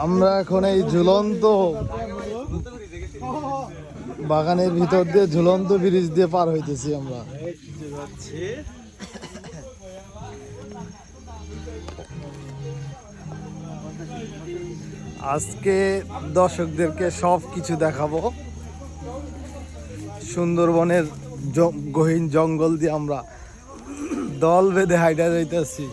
আমরা এখন এই ঝুলন্ত বাগানের ভিতর দিয়ে ঝুলন্ত ব্রিজ দিয়ে পার হইতেছি আমরা। আজকে দর্শকদেরকে সব কিছু দেখাবো। সুন্দরবনের গহীন জঙ্গল দিয়ে আমরা দল বেঁধে হাইটা যাইতেছি।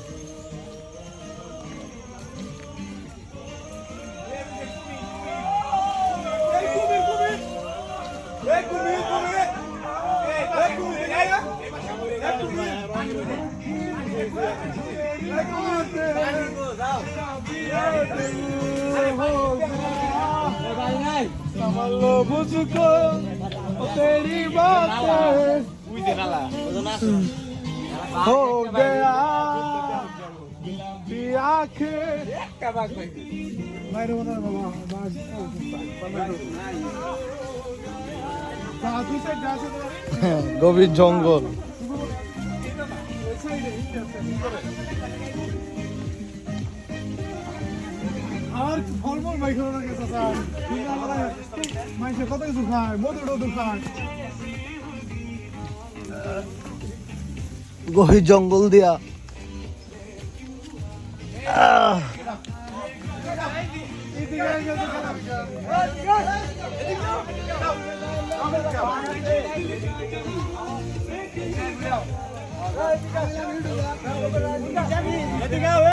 গভীর জঙ্গল। আর ফলমূল ভাই খাওয়া গেছে স্যার মাইসে কত কিছু খায় মধুর খায়। গভীর জঙ্গল দিয়া